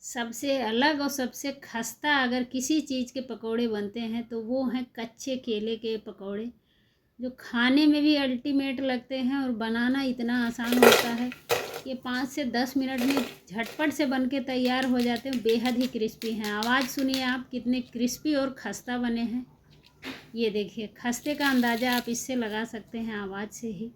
सबसे अलग और सबसे खस्ता अगर किसी चीज़ के पकौड़े बनते हैं तो वो हैं कच्चे केले के पकौड़े, जो खाने में भी अल्टीमेट लगते हैं और बनाना इतना आसान होता है। ये 5 से 10 मिनट में झटपट से बन के तैयार हो जाते हैं, बेहद ही क्रिस्पी हैं। आवाज़ सुनिए आप, कितने क्रिस्पी और खस्ता बने हैं। ये देखिए, खस्ते का अंदाज़ा आप इससे लगा सकते हैं, आवाज़ से ही।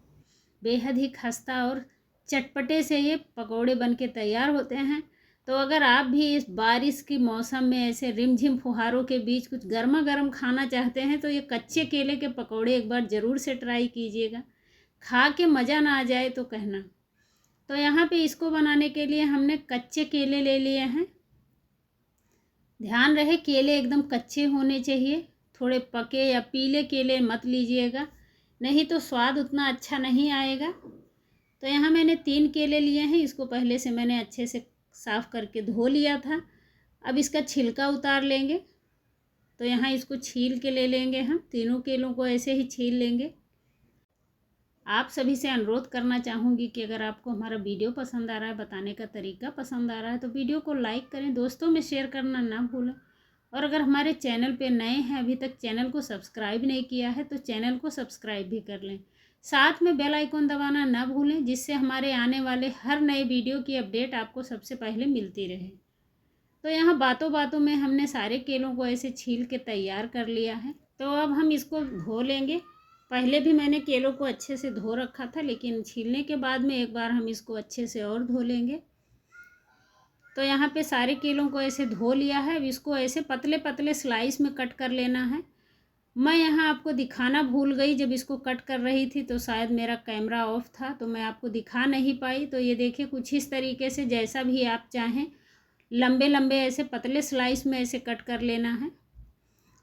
बेहद ही खस्ता और चटपटे से ये पकौड़े बन के तैयार होते हैं। तो अगर आप भी इस बारिश की मौसम में ऐसे रिमझिम फुहारों के बीच कुछ गर्मा गर्म खाना चाहते हैं तो ये कच्चे केले के पकौड़े एक बार ज़रूर से ट्राई कीजिएगा। खा के मज़ा ना आ जाए तो कहना। तो यहाँ पे इसको बनाने के लिए हमने कच्चे केले ले लिए हैं। ध्यान रहे केले एकदम कच्चे होने चाहिए, थोड़े पके या पीले केले मत लीजिएगा, नहीं तो स्वाद उतना अच्छा नहीं आएगा। तो यहाँ मैंने 3 केले लिए हैं। इसको पहले से मैंने अच्छे से साफ़ करके धो लिया था। अब इसका छिलका उतार लेंगे। तो यहाँ इसको छील के ले लेंगे, हम तीनों केलों को ऐसे ही छील लेंगे। आप सभी से अनुरोध करना चाहूँगी कि अगर आपको हमारा वीडियो पसंद आ रहा है, बताने का तरीका पसंद आ रहा है, तो वीडियो को लाइक करें, दोस्तों में शेयर करना ना भूलें। और अगर हमारे चैनल पे नए हैं, अभी तक चैनल को सब्सक्राइब नहीं किया है, तो चैनल को सब्सक्राइब भी कर लें। साथ में बेल आइकन दबाना ना भूलें, जिससे हमारे आने वाले हर नए वीडियो की अपडेट आपको सबसे पहले मिलती रहे। तो यहाँ बातों बातों में हमने सारे केलों को ऐसे छील के तैयार कर लिया है। तो अब हम इसको धो लेंगे। पहले भी मैंने केलों को अच्छे से धो रखा था, लेकिन छीलने के बाद में एक बार हम इसको अच्छे से और धो लेंगे। तो यहाँ पे सारे केलों को ऐसे धो लिया है। अब इसको ऐसे पतले पतले स्लाइस में कट कर लेना है। मैं यहाँ आपको दिखाना भूल गई, जब इसको कट कर रही थी तो शायद मेरा कैमरा ऑफ था, तो मैं आपको दिखा नहीं पाई। तो ये देखिए, कुछ इस तरीके से, जैसा भी आप चाहें, लंबे लंबे ऐसे पतले स्लाइस में ऐसे कट कर लेना है।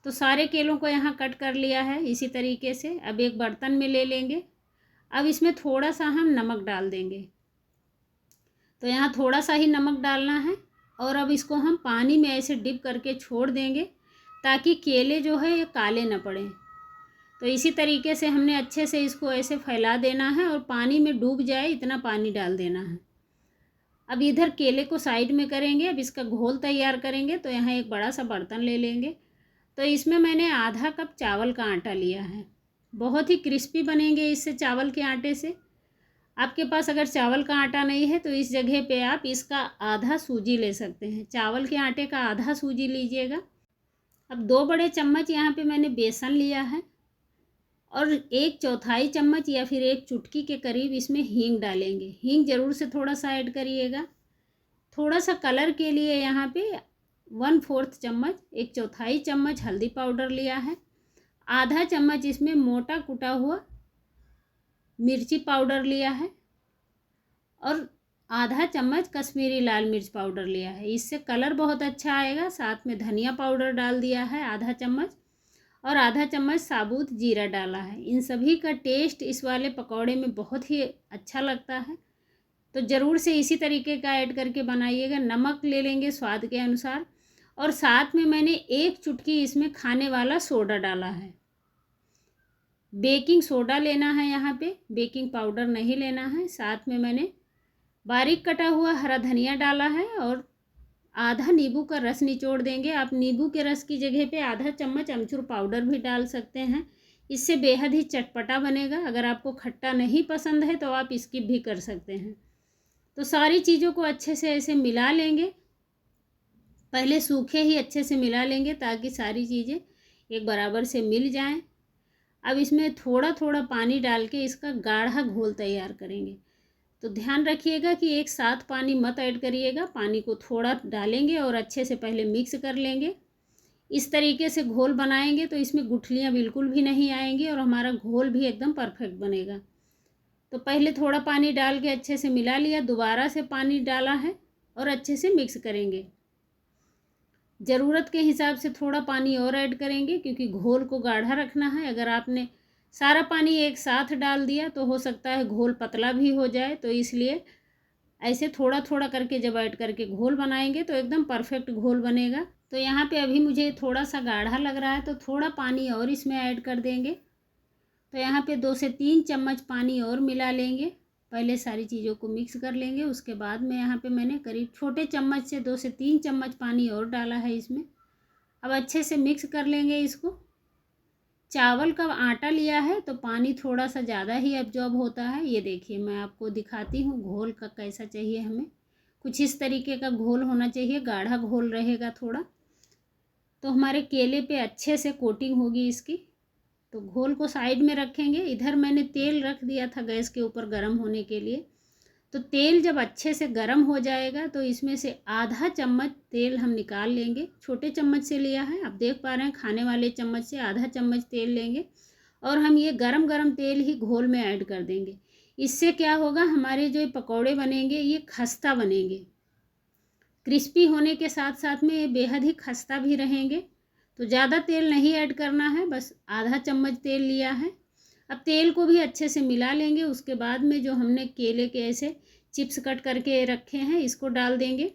तो सारे केलों को यहाँ कट कर लिया है इसी तरीके से। अब एक बर्तन में ले लेंगे। अब इसमें थोड़ा सा हम नमक डाल देंगे। तो यहाँ थोड़ा सा ही नमक डालना है और अब इसको हम पानी में ऐसे डिप करके छोड़ देंगे, ताकि केले जो है ये काले ना पड़ें। तो इसी तरीके से हमने अच्छे से इसको ऐसे फैला देना है और पानी में डूब जाए इतना पानी डाल देना है। अब इधर केले को साइड में करेंगे। अब इसका घोल तैयार करेंगे। तो यहाँ एक बड़ा सा बर्तन ले लेंगे। तो इसमें मैंने आधा कप चावल का आटा लिया है। बहुत ही क्रिस्पी बनेंगे इससे, चावल के आटे से। आपके पास अगर चावल का आटा नहीं है तो इस जगह पे आप इसका आधा सूजी ले सकते हैं। चावल के आटे का आधा सूजी लीजिएगा। अब 2 बड़े चम्मच यहाँ पे मैंने बेसन लिया है और 1/4 चम्मच या फिर 1 चुटकी के करीब इसमें हींग डालेंगे। हींग ज़रूर से थोड़ा सा ऐड करिएगा। थोड़ा सा कलर के लिए यहाँ पे 1/4 चम्मच, 1/4 चम्मच हल्दी पाउडर लिया है। आधा चम्मच इसमें मोटा कुटा हुआ मिर्ची पाउडर लिया है और आधा चम्मच कश्मीरी लाल मिर्च पाउडर लिया है। इससे कलर बहुत अच्छा आएगा। साथ में धनिया पाउडर डाल दिया है आधा चम्मच और आधा चम्मच साबुत जीरा डाला है। इन सभी का टेस्ट इस वाले पकौड़े में बहुत ही अच्छा लगता है, तो ज़रूर से इसी तरीके का ऐड करके बनाइएगा। नमक ले लेंगे स्वाद के अनुसार और साथ में मैंने 1 चुटकी इसमें खाने वाला सोडा डाला है। बेकिंग सोडा लेना है, यहाँ पे बेकिंग पाउडर नहीं लेना है। साथ में मैंने बारीक कटा हुआ हरा धनिया डाला है और आधा नींबू का रस निचोड़ देंगे। आप नींबू के रस की जगह पे आधा चम्मच अमचूर पाउडर भी डाल सकते हैं। इससे बेहद ही चटपटा बनेगा। अगर आपको खट्टा नहीं पसंद है तो आप स्किप भी कर सकते हैं। तो सारी चीज़ों को अच्छे से ऐसे मिला लेंगे। पहले सूखे ही अच्छे से मिला लेंगे ताकि सारी चीज़ें एक बराबर से मिल जाएं। अब इसमें थोड़ा थोड़ा पानी डाल के इसका गाढ़ा घोल तैयार करेंगे। तो ध्यान रखिएगा कि एक साथ पानी मत ऐड करिएगा, पानी को थोड़ा डालेंगे और अच्छे से पहले मिक्स कर लेंगे। इस तरीके से घोल बनाएंगे तो इसमें गुठलियाँ बिल्कुल भी नहीं आएंगी और हमारा घोल भी एकदम परफेक्ट बनेगा। तो पहले थोड़ा पानी डाल के अच्छे से मिला लिया, दोबारा से पानी डाला है और अच्छे से मिक्स करेंगे। ज़रूरत के हिसाब से थोड़ा पानी और ऐड करेंगे, क्योंकि घोल को गाढ़ा रखना है। अगर आपने सारा पानी एक साथ डाल दिया तो हो सकता है घोल पतला भी हो जाए, तो इसलिए ऐसे थोड़ा थोड़ा करके जब ऐड करके घोल बनाएंगे तो एकदम परफेक्ट घोल बनेगा। तो यहाँ पे अभी मुझे थोड़ा सा गाढ़ा लग रहा है तो थोड़ा पानी और इसमें ऐड कर देंगे। तो यहाँ पे 2 से 3 चम्मच पानी और मिला लेंगे। पहले सारी चीज़ों को मिक्स कर लेंगे। उसके बाद में यहाँ पे मैंने करीब छोटे चम्मच से 2 से 3 चम्मच पानी और डाला है इसमें। अब अच्छे से मिक्स कर लेंगे इसको। चावल का आटा लिया है तो पानी थोड़ा सा ज़्यादा ही एब्जॉर्ब होता है। ये देखिए मैं आपको दिखाती हूँ घोल का कैसा चाहिए हमें। कुछ इस तरीके का घोल होना चाहिए, गाढ़ा घोल रहेगा थोड़ा, तो हमारे केले पे अच्छे से कोटिंग होगी इसकी। तो घोल को साइड में रखेंगे। इधर मैंने तेल रख दिया था गैस के ऊपर गर्म होने के लिए। तो तेल जब अच्छे से गर्म हो जाएगा तो इसमें से आधा चम्मच तेल हम निकाल लेंगे। छोटे चम्मच से लिया है, आप देख पा रहे हैं, खाने वाले चम्मच से आधा चम्मच तेल लेंगे और हम ये गरम गरम तेल ही घोल में ऐड कर देंगे। इससे क्या होगा, हमारे जो पकौड़े बनेंगे ये खस्ता बनेंगे। क्रिस्पी होने के साथ साथ में ये बेहद ही खस्ता भी रहेंगे। तो ज़्यादा तेल नहीं ऐड करना है, बस आधा चम्मच तेल लिया है। अब तेल को भी अच्छे से मिला लेंगे। उसके बाद में जो हमने केले के ऐसे चिप्स कट करके रखे हैं इसको डाल देंगे।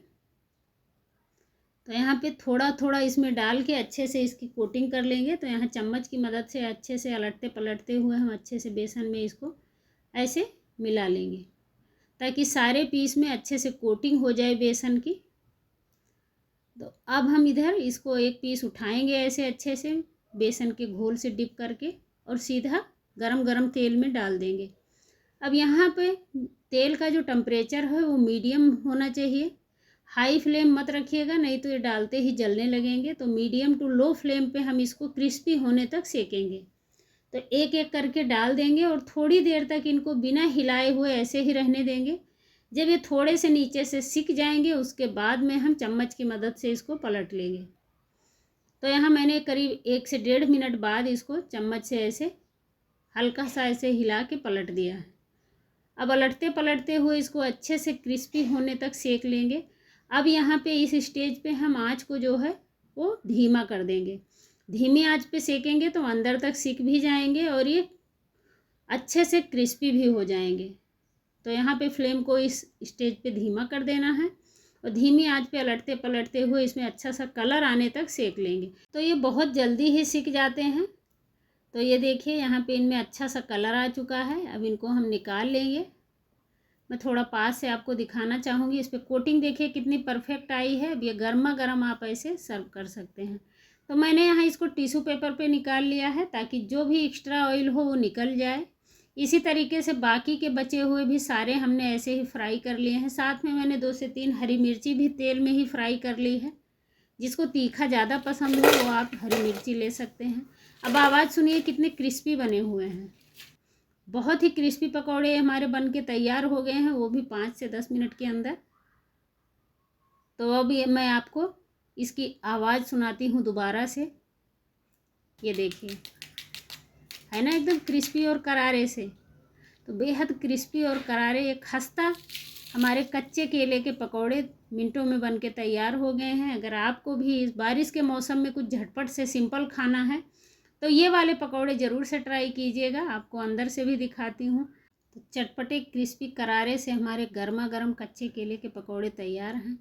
तो यहाँ पे थोड़ा थोड़ा इसमें डाल के अच्छे से इसकी कोटिंग कर लेंगे। तो यहाँ चम्मच की मदद से अच्छे से अलटते पलटते हुए हम अच्छे से बेसन में इसको ऐसे मिला लेंगे ताकि सारे पीस में अच्छे से कोटिंग हो जाए बेसन की। तो अब हम इधर इसको एक पीस उठाएंगे ऐसे अच्छे से बेसन के घोल से डिप करके और सीधा गरम गरम तेल में डाल देंगे। अब यहाँ पे तेल का जो टेम्परेचर है वो मीडियम होना चाहिए। हाई फ्लेम मत रखिएगा, नहीं तो ये डालते ही जलने लगेंगे। तो मीडियम टू लो फ्लेम पे हम इसको क्रिस्पी होने तक सेकेंगे। तो एक एक करके डाल देंगे और थोड़ी देर तक इनको बिना हिलाए हुए ऐसे ही रहने देंगे। जब ये थोड़े से नीचे से सिक जाएंगे उसके बाद में हम चम्मच की मदद से इसको पलट लेंगे। तो यहाँ मैंने करीब 1 से 1.5 मिनट बाद इसको चम्मच से ऐसे हल्का सा ऐसे हिला के पलट दिया है। अब पलटते पलटते हुए इसको अच्छे से क्रिस्पी होने तक सेक लेंगे। अब यहाँ पे इस स्टेज पे हम आँच को जो है वो धीमा कर देंगे। धीमी आँच पे सेकेंगे तो अंदर तक सिक भी जाएंगे और ये अच्छे से क्रिस्पी भी हो जाएंगे। तो यहाँ पे फ्लेम को इस स्टेज पे धीमा कर देना है और धीमी आंच पे अलटते पलटते हुए इसमें अच्छा सा कलर आने तक सेक लेंगे। तो ये बहुत जल्दी ही सिक जाते हैं। तो ये देखिए यहाँ पे इनमें अच्छा सा कलर आ चुका है। अब इनको हम निकाल लेंगे। मैं थोड़ा पास से आपको दिखाना चाहूँगी। इस पर कोटिंग देखिए कितनी परफेक्ट आई है। अब ये गर्मा गर्म आप ऐसे सर्व कर सकते हैं। तो मैंने यहाँ इसको टिश्यू पेपर पे निकाल लिया है ताकि जो भी एक्स्ट्रा ऑयल हो वो निकल जाए। इसी तरीके से बाकी के बचे हुए भी सारे हमने ऐसे ही फ्राई कर लिए हैं। साथ में मैंने 2 से 3 हरी मिर्ची भी तेल में ही फ्राई कर ली है। जिसको तीखा ज़्यादा पसंद हो वो आप हरी मिर्ची ले सकते हैं। अब आवाज़ सुनिए कितने क्रिस्पी बने हुए हैं। बहुत ही क्रिस्पी पकौड़े हमारे बन के तैयार हो गए हैं, वो भी 5 से 10 मिनट के अंदर। तो अब ये मैं आपको इसकी आवाज़ सुनाती हूँ दोबारा से। ये देखिए है ना एकदम क्रिस्पी और करारे से। तो बेहद क्रिस्पी और करारे ये खस्ता हमारे कच्चे केले के पकौड़े मिनटों में बन के तैयार हो गए हैं। अगर आपको भी इस बारिश के मौसम में कुछ झटपट से सिंपल खाना है तो ये वाले पकौड़े ज़रूर से ट्राई कीजिएगा। आपको अंदर से भी दिखाती हूँ। तो चटपटे क्रिस्पी करारे से हमारे गर्मा गर्म कच्चे केले के पकौड़े तैयार हैं।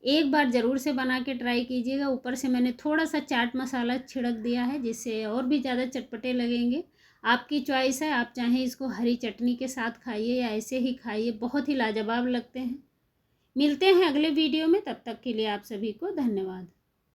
एक बार ज़रूर से बना के ट्राई कीजिएगा। ऊपर से मैंने थोड़ा सा चाट मसाला छिड़क दिया है जिससे और भी ज़्यादा चटपटे लगेंगे। आपकी चॉइस है, आप चाहें इसको हरी चटनी के साथ खाइए या ऐसे ही खाइए, बहुत ही लाजवाब लगते हैं। मिलते हैं अगले वीडियो में, तब तक के लिए आप सभी को धन्यवाद।